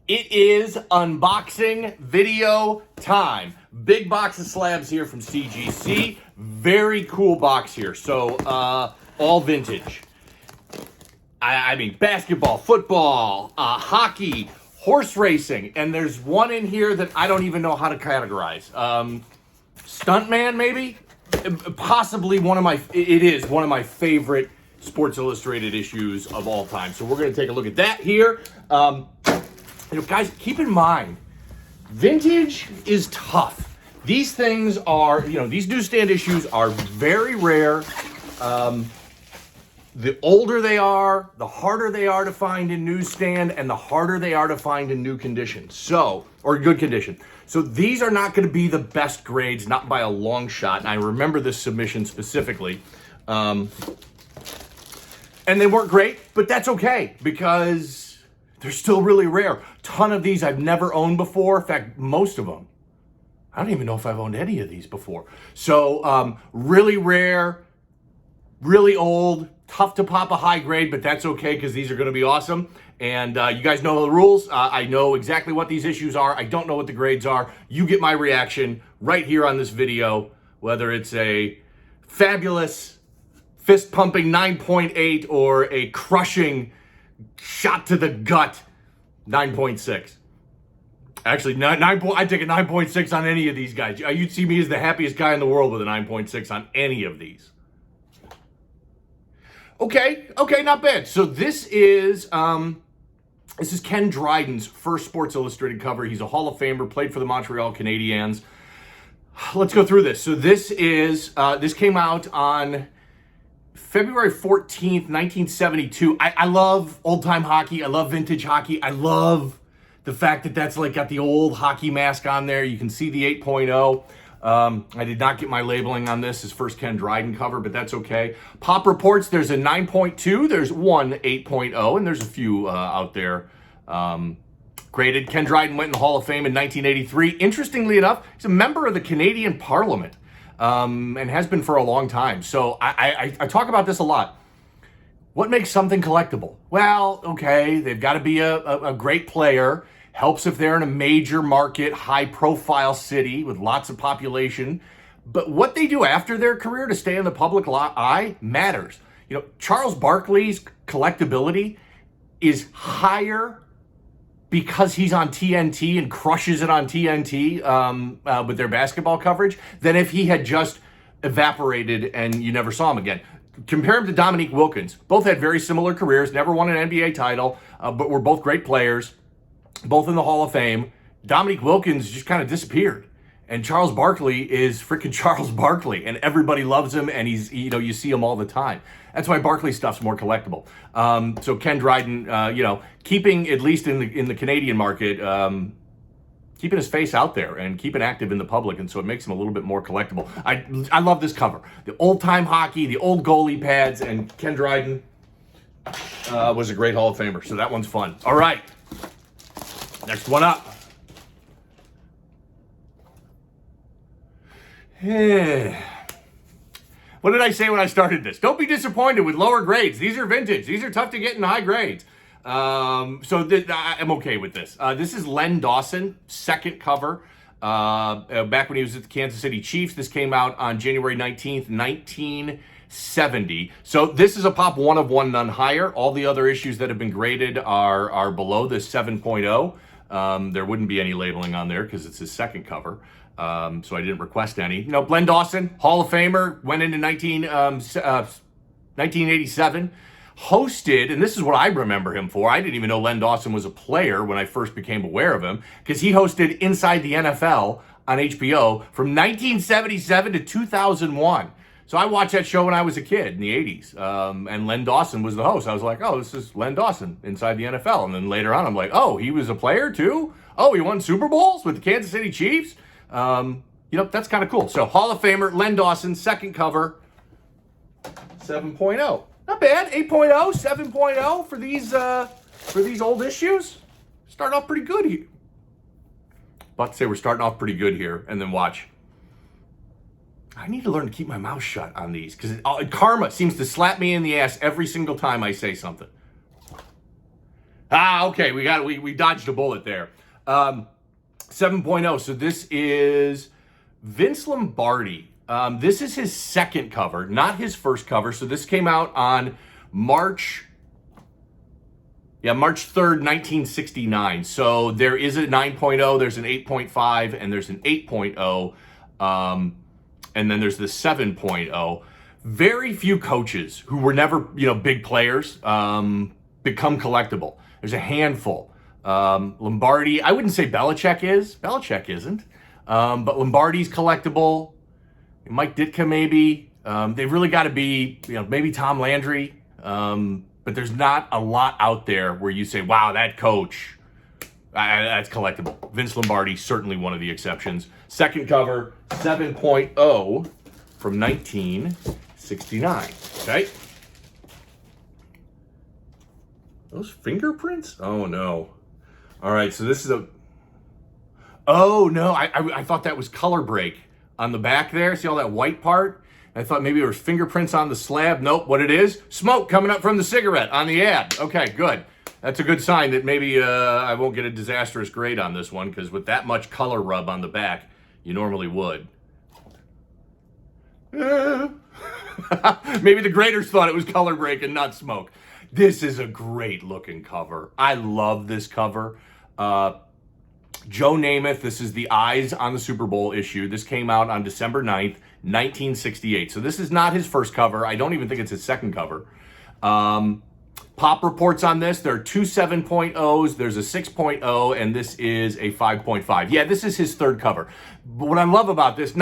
It is unboxing video time. Big box of slabs here from CGC. Very cool box here. So, all vintage. I mean, basketball, football, hockey, horse racing. And there's one in here that I don't even know how to categorize. Stuntman, maybe? Possibly it is one of my favorite Sports Illustrated issues of all time. So we're going to take a look at that here. Guys, keep in mind, vintage is tough. These things are, these newsstand issues are very rare. The older they are, the harder they are to find in newsstand, and the harder they are to find in new condition. Or good condition. So these are not going to be the best grades, not by a long shot. And I remember this submission specifically. And they weren't great, but that's okay because they're still really rare. Ton of these I've never owned before. In fact, most of them. I don't even know if I've owned any of these before. So really rare, really old, tough to pop a high grade, but that's okay because these are going to be awesome. And you guys know the rules. I know exactly what these issues are. I don't know what the grades are. You get my reaction right here on this video, whether it's a fabulous fist-pumping 9.8 or a crushing shot to the gut 9.6. Actually, I'd take a 9.6 on any of these guys. You'd see me as the happiest guy in the world with a 9.6 on any of these. Okay, not bad. So this is Ken Dryden's first Sports Illustrated cover. He's a Hall of Famer, played for the Montreal Canadiens. Let's go through this. So this came out on February 14th, 1972. I love old-time hockey. I love vintage hockey. I love the fact that that's like got the old hockey mask on there. You can see the 8.0. I did not get my labeling on this, his first Ken Dryden cover, but that's okay. Pop reports, there's a 9.2, there's one 8.0, and there's a few out there graded. Ken Dryden went in the Hall of Fame in 1983. Interestingly enough, he's a member of the Canadian Parliament. And has been for a long time. So I talk about this a lot. What makes something collectible? Well, okay, they've got to be a great player. Helps if they're in a major market, high-profile city with lots of population. But what they do after their career to stay in the public eye matters. Charles Barkley's collectability is higher because he's on TNT and crushes it on TNT with their basketball coverage, than if he had just evaporated and you never saw him again. Compare him to Dominique Wilkins. Both had very similar careers, never won an NBA title, but were both great players, both in the Hall of Fame. Dominique Wilkins just kind of disappeared. And Charles Barkley is freaking Charles Barkley, and everybody loves him, and he's, you see him all the time. That's why Barkley stuff's more collectible. So Ken Dryden, keeping, at least in the Canadian market, keeping his face out there and keeping active in the public, and so it makes him a little bit more collectible. I love this cover. The old-time hockey, the old goalie pads, and Ken Dryden was a great Hall of Famer, so that one's fun. All right, next one up. What did I say when I started this? Don't be disappointed with lower grades. These are vintage. These are tough to get in high grades. I'm okay with this. This is Len Dawson, second cover. Back when he was at the Kansas City Chiefs. This came out on January 19th, 1970. So this is a pop 1 of 1, none higher. All the other issues that have been graded are below this 7.0. There wouldn't be any labeling on there because it's his second cover. So I didn't request any. Len Dawson, Hall of Famer, went into 1987, hosted, and this is what I remember him for. I didn't even know Len Dawson was a player when I first became aware of him, because he hosted Inside the NFL on HBO from 1977 to 2001. So I watched that show when I was a kid in the 80s, and Len Dawson was the host. I was like, oh, this is Len Dawson, Inside the NFL. And then later on, I'm like, oh, he was a player too? Oh, he won Super Bowls with the Kansas City Chiefs? That's kind of cool. So Hall of Famer, Len Dawson, second cover, 7.0. Not bad. 8.0, 7.0 for these old issues. Starting off pretty good here. About to say we're starting off pretty good here, and then watch. I need to learn to keep my mouth shut on these, because karma seems to slap me in the ass every single time I say something. Okay, we dodged a bullet there. 7.0. So this is Vince Lombardi. This is his second cover, not his first cover. So this came out on March 3rd, 1969. So there is a 9.0, there's an 8.5, and there's an 8.0, and then there's the 7.0. Very few coaches who were never, big players, become collectible. There's a handful. Lombardi, I wouldn't say Belichick is. Belichick isn't. But Lombardi's collectible. Mike Ditka maybe. They've really got to be, maybe Tom Landry. But there's not a lot out there where you say, wow, that coach, that's collectible. Vince Lombardi, certainly one of the exceptions. Second cover, 7.0 from 1969. Okay. Those fingerprints? Oh, no. All right, so this is a... Oh, no, I thought that was color break on the back there. See all that white part? I thought maybe there was fingerprints on the slab. Nope, what it is, smoke coming up from the cigarette on the ad. Okay, good. That's a good sign that maybe I won't get a disastrous grade on this one, because with that much color rub on the back, you normally would. Maybe the graders thought it was color break and not smoke. This is a great looking cover. I love this cover. Joe Namath, this is the eyes on the Super Bowl issue. This came out on December 9th, 1968. So this is not his first cover. I don't even think it's his second cover. Pop reports on this. There are two 7.0s. There's a 6.0, and this is a 5.5. Yeah, this is his third cover. But what I love about this,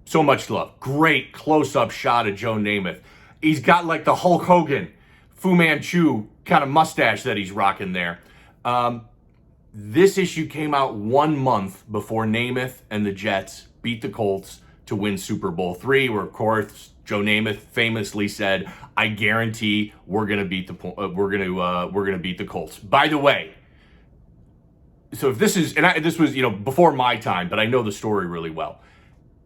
so much love. Great close-up shot of Joe Namath. He's got like the Hulk Hogan, Fu Manchu kind of mustache that he's rocking there. This issue came out 1 month before Namath and the Jets beat the Colts to win Super Bowl III, where of course Joe Namath famously said, "I guarantee we're gonna beat the Colts." By the way, so if this is, this was before my time, but I know the story really well.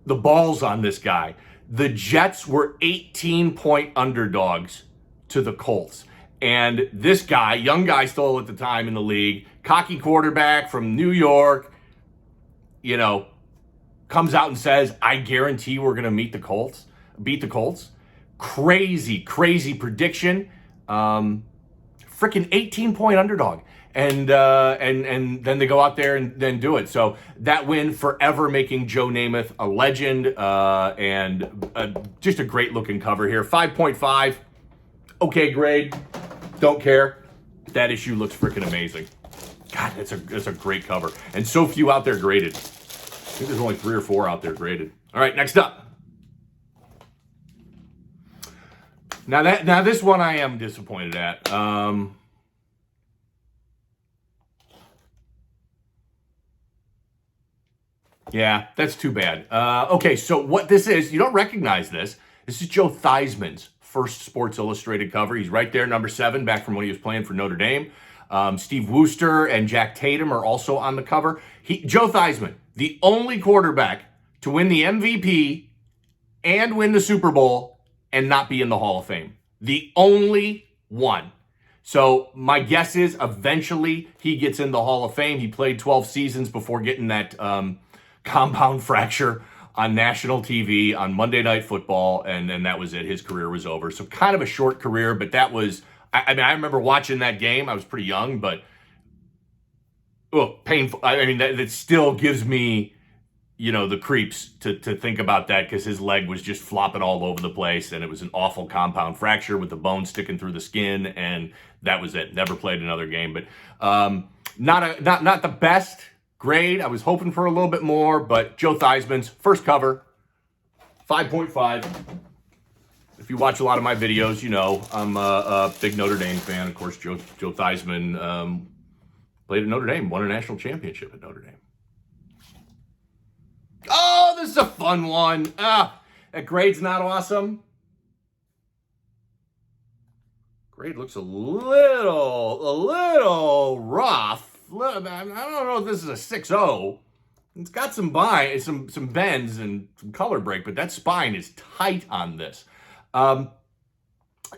The balls on this guy. The Jets were 18-point underdogs to the Colts. And this guy, young guy still at the time in the league, cocky quarterback from New York, comes out and says, "I guarantee we're going to beat the Colts." Crazy prediction. Freaking 18-point underdog. And then they go out there and then do it. So that win forever making Joe Namath a legend, and just a great looking cover here. 5.5. Okay grade. Don't care. That issue looks freaking amazing. God, that's a great cover. And so few out there graded. I think there's only 3 or 4 out there graded. All right, next up. Now this one I am disappointed at. Yeah, that's too bad. Okay, so what this is, you don't recognize this. This is Joe Theismann's first Sports Illustrated cover. He's right there, number 7, back from when he was playing for Notre Dame. Steve Wooster and Jack Tatum are also on the cover. Joe Theismann, the only quarterback to win the MVP and win the Super Bowl and not be in the Hall of Fame. The only one. So my guess is eventually he gets in the Hall of Fame. He played 12 seasons before getting that compound fracture on national TV on Monday Night Football, and then that was it. His career was over. So kind of a short career, but that was, I remember watching that game. I was pretty young, but painful. That still gives me, the creeps to think about that, because his leg was just flopping all over the place, and it was an awful compound fracture with the bone sticking through the skin, and that was it. Never played another game, but not the best grade. I was hoping for a little bit more, but Joe Theismann's first cover, 5.5. If you watch a lot of my videos, I'm a big Notre Dame fan. Of course, Joe Theismann played at Notre Dame, won a national championship at Notre Dame. Oh, this is a fun one. That grade's not awesome. Grade looks a little rough. I don't know if this is a 6.0. It's got some bends and some color break, but that spine is tight on this.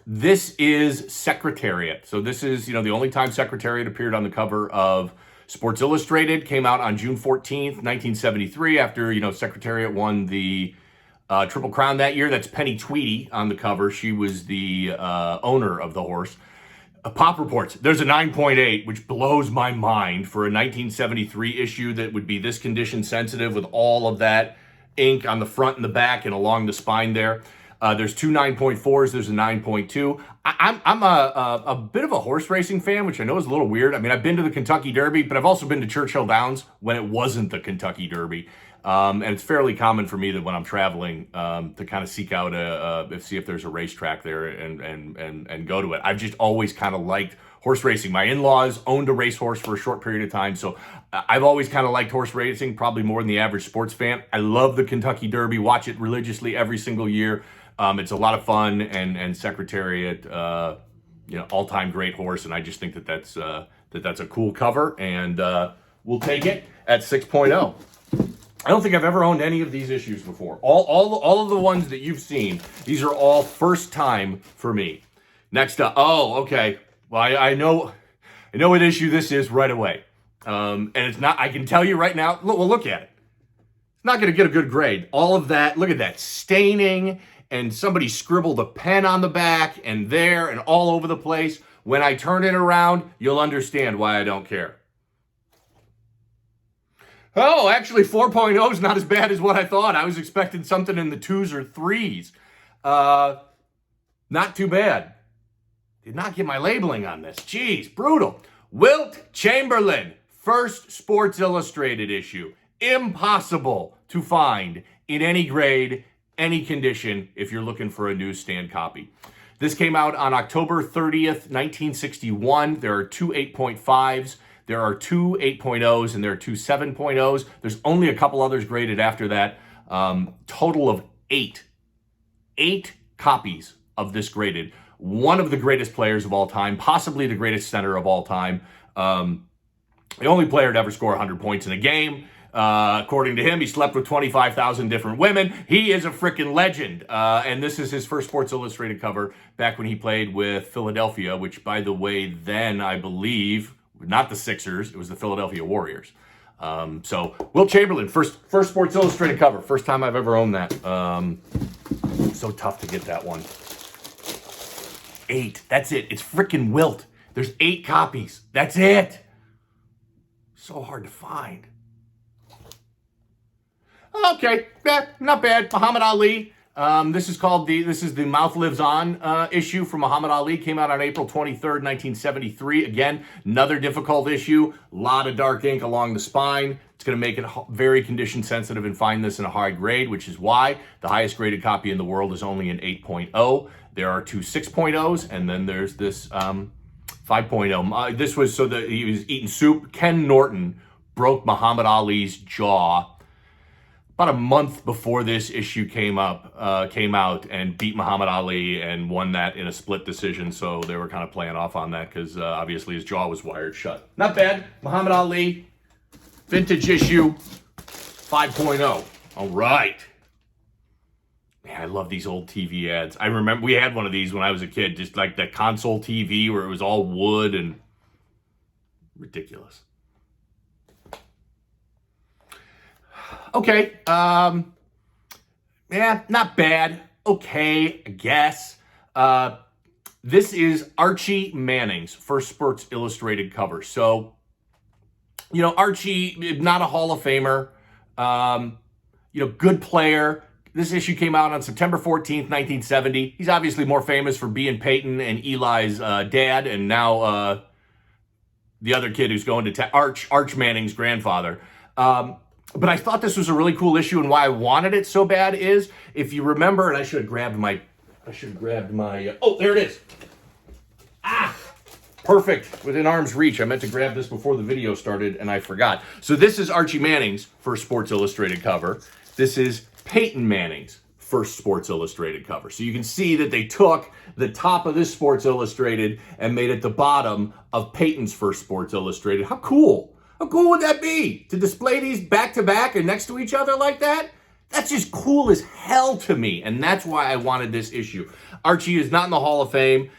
This is Secretariat. So this is, the only time Secretariat appeared on the cover of Sports Illustrated. Came out on June 14th, 1973, after, Secretariat won the Triple Crown that year. That's Penny Tweedy on the cover. She was the owner of the horse. Pop reports, there's a 9.8, which blows my mind for a 1973 issue that would be this condition sensitive with all of that ink on the front and the back and along the spine there. There's two 9.4s, there's a 9.2. I'm a bit of a horse racing fan, which I know is a little weird. I mean, I've been to the Kentucky Derby, but I've also been to Churchill Downs when it wasn't the Kentucky Derby. And it's fairly common for me that when I'm traveling to kind of seek out see if there's a racetrack there and go to it. I've just always kind of liked horse racing. My in-laws owned a racehorse for a short period of time, so I've always kind of liked horse racing, probably more than the average sports fan. I love the Kentucky Derby, watch it religiously every single year. It's a lot of fun, and Secretariat, all-time great horse, and I just think that's a cool cover, and we'll take it at 6.0. I don't think I've ever owned any of these issues before. All of the ones that you've seen, these are all first time for me. Next up, okay. Well, I know what issue this is right away. And it's not, I can tell you right now, look at it. It's not going to get a good grade. All of that, look at that staining, and somebody scribbled a pen on the back and there and all over the place. When I turn it around, you'll understand why I don't care. Oh, actually 4.0 is not as bad as what I thought. I was expecting something in the 2s or 3s. Not too bad. Did not get my labeling on this. Jeez, brutal. Wilt Chamberlain, first Sports Illustrated issue. Impossible to find in any grade, any condition, if you're looking for a newsstand copy. This came out on October 30th, 1961. There are two 8.5s. There are two 8.0s and there are two 7.0s. There's only a couple others graded after that. Total of 8 copies of this graded. One of the greatest players of all time, possibly the greatest center of all time. The only player to ever score 100 points in a game. According to him, he slept with 25,000 different women. He is a freaking legend. And this is his first Sports Illustrated cover back when he played with Philadelphia, which, by the way, then I believe, not the Sixers, it was the Philadelphia Warriors. So Wilt Chamberlain, first Sports Illustrated cover. First time I've ever owned that. So tough to get that one. 8. That's it. It's freaking Wilt. There's 8 copies. That's it. So hard to find. Okay, not bad. Muhammad Ali. This is the Mouth Lives On issue from Muhammad Ali. Came out on April 23rd, 1973. Again, another difficult issue. A lot of dark ink along the spine. It's going to make it very condition sensitive and find this in a high grade, which is why the highest graded copy in the world is only an 8.0. There are two 6.0s, and then there's this 5.0. This was so that he was eating soup. Ken Norton broke Muhammad Ali's jaw about a month before this issue came out and beat Muhammad Ali and won that in a split decision. So they were kind of playing off on that because obviously his jaw was wired shut. Not bad. Muhammad Ali, vintage issue, 5.0. All right. Man, I love these old TV ads. I remember we had one of these when I was a kid, just like that console TV where it was all wood and ridiculous. Okay, yeah, not bad. Okay, I guess. This is Archie Manning's first Sports Illustrated cover. So, Archie, not a Hall of Famer, good player. This issue came out on September 14th, 1970. He's obviously more famous for being Peyton and Eli's dad, and now the other kid who's going to Arch Manning's grandfather. But I thought this was a really cool issue, and why I wanted it so bad is, if you remember, and I should have grabbed my, oh, there it is. Perfect, within arm's reach. I meant to grab this before the video started, and I forgot. So this is Archie Manning's first Sports Illustrated cover. This is Peyton Manning's first Sports Illustrated cover. So you can see that they took the top of this Sports Illustrated and made it the bottom of Peyton's first Sports Illustrated. How cool? How cool would that be to display these back to back and next to each other like that? That's just cool as hell to me, and that's why I wanted this issue. Archie is not in the Hall of Fame,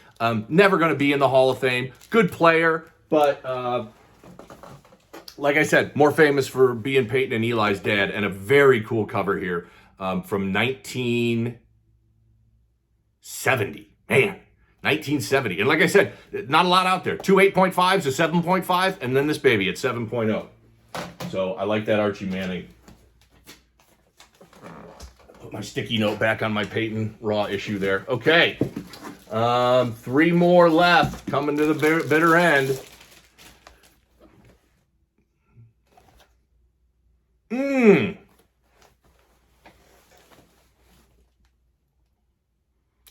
never going to be in the Hall of Fame. Good player, but like I said, more famous for being Peyton and Eli's dad, and a very cool cover here from 1970. Man, 1970. And like I said, not a lot out there. 2 8.5s, a 7.5, and then this baby at 7.0. So I like that Archie Manning. Put my sticky note back on my Peyton Raw issue there. Okay. 3 more left, coming to the bitter end.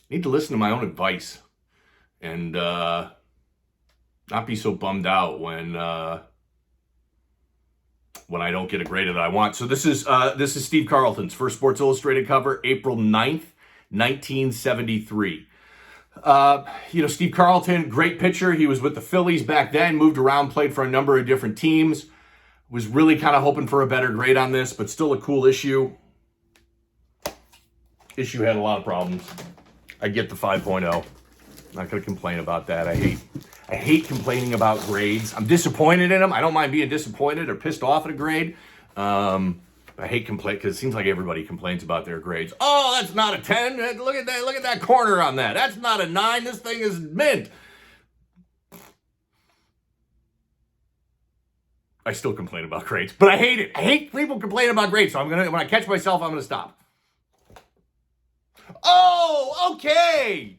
Need to listen to my own advice and not be so bummed out when I don't get a grade that I want. So this is Steve Carlton's first Sports Illustrated cover, April 9th, 1973. Steve Carlton, great pitcher. He was with the Phillies back then, moved around, played for a number of different teams. Was really kind of hoping for a better grade on this, but still a cool issue. Issue had a lot of problems. I get the 5.0. Not going to complain about that. I hate complaining about grades. I'm disappointed in them. I don't mind being disappointed or pissed off at a grade. I hate complain because it seems like everybody complains about their grades. Oh, that's not a 10. Look at that. Look at that corner on that. That's not a 9. This thing is mint. I still complain about grades, but I hate it. I hate people complaining about grades. So when I catch myself, I'm gonna stop. Oh, okay.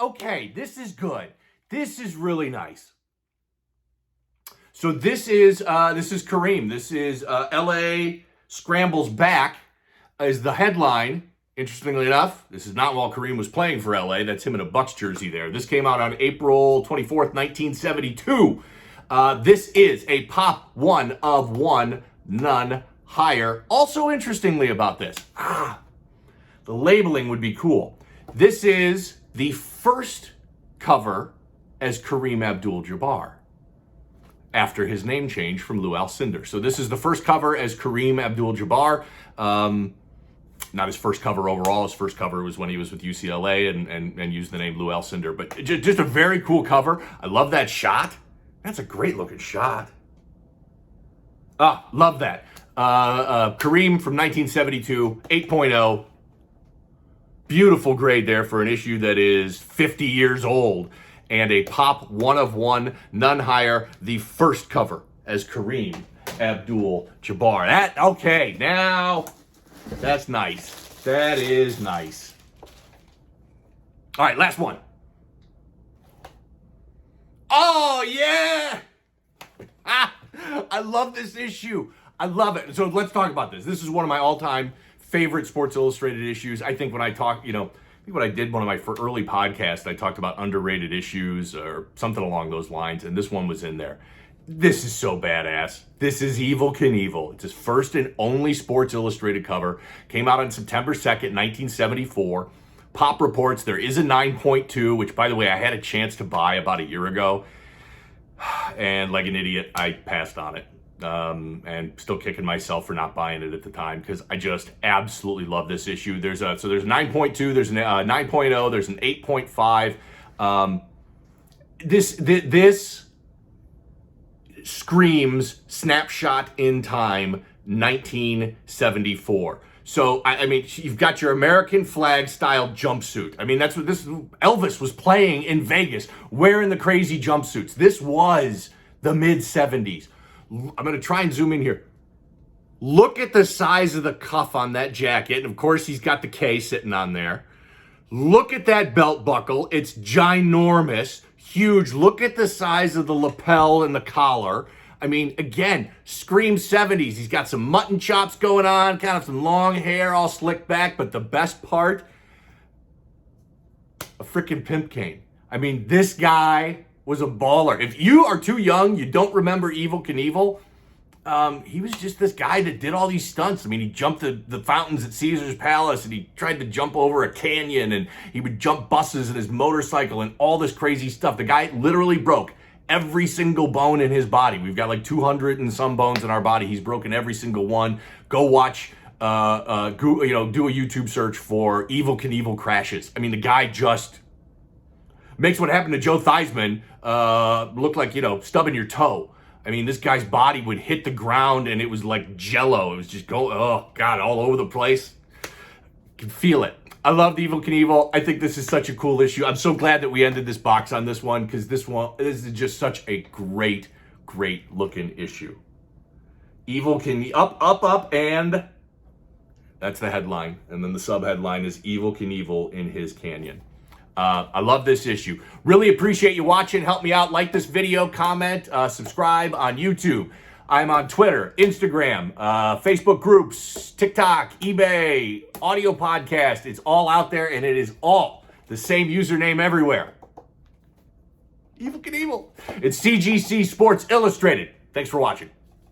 Okay, this is good. This is really nice. So this is Kareem. This is LA scrambles back is the headline. Interestingly enough, this is not while Kareem was playing for LA. That's him in a Bucks jersey there. This came out on April 24th, 1972. This is a pop 1 of 1, none higher. Also, interestingly about this, the labeling would be cool. This is the first cover as Kareem AbdulJabbar after his name change from Lou Alcindor. So this is the first cover as Kareem AbdulJabbar. Not his first cover overall. His first cover was when he was with UCLA and used the name Lou Alcindor. But just a very cool cover. I love that shot. That's a great looking shot. Love that. Kareem from 1972, 8.0. Beautiful grade there for an issue that is 50 years old. And a pop 1 of 1, none higher. The first cover as Kareem AbdulJabbar. Okay, now that's nice. That is nice. All right, last one. Oh, yeah! I love this issue. I love it. So let's talk about this. This is one of my all-time favorite Sports Illustrated issues. I think when I talk, I think what I did one of my early podcasts, I talked about underrated issues or something along those lines, and this one was in there. This is so badass. This is Evel Knievel. It's his first and only Sports Illustrated cover. Came out on September 2nd, 1974. Pop reports there is a 9.2, which, by the way, I had a chance to buy about a year ago. And like an idiot, I passed on it. And still kicking myself for not buying it at the time because I just absolutely love this issue. There's a 9.2, there's a 9.0, there's an 8.5. This screams snapshot in time 1974. So, I mean, you've got your American flag style jumpsuit. I mean, that's what Elvis was playing in Vegas, wearing the crazy jumpsuits. This was the mid-70s. I'm going to try and zoom in here. Look at the size of the cuff on that jacket. And of course, he's got the K sitting on there. Look at that belt buckle. It's ginormous, huge. Look at the size of the lapel and the collar. I mean, again, scream 70s. He's got some mutton chops going on, kind of some long hair all slicked back. But the best part, a freaking pimp cane. I mean, this guy was a baller. If you are too young, you don't remember Evel Knievel, he was just this guy that did all these stunts. I mean, he jumped the fountains at Caesar's Palace, and he tried to jump over a canyon, and he would jump buses in his motorcycle and all this crazy stuff. The guy literally broke every single bone in his body. We've got like 200 and some bones in our body. He's broken every single one. Go watch do a YouTube search for Evel Knievel crashes. I mean, the guy just makes what happened to Joe Theismann look like, stubbing your toe. I mean, this guy's body would hit the ground and it was like jello. It was just oh God, all over the place. You can feel it. I love the Evel Knievel. I think this is such a cool issue. I'm so glad that we ended this box on this one, because this is just such a great looking issue. Evel Knievel, up, and that's the headline. And then the sub-headline is Evel Knievel in his canyon. I love this issue. Really appreciate you watching. Help me out. Like this video, comment, subscribe on YouTube. I'm on Twitter, Instagram, Facebook groups, TikTok, eBay, audio podcast. It's all out there, and it is all the same username everywhere. Evel Knievel. It's CGC Sports Illustrated. Thanks for watching.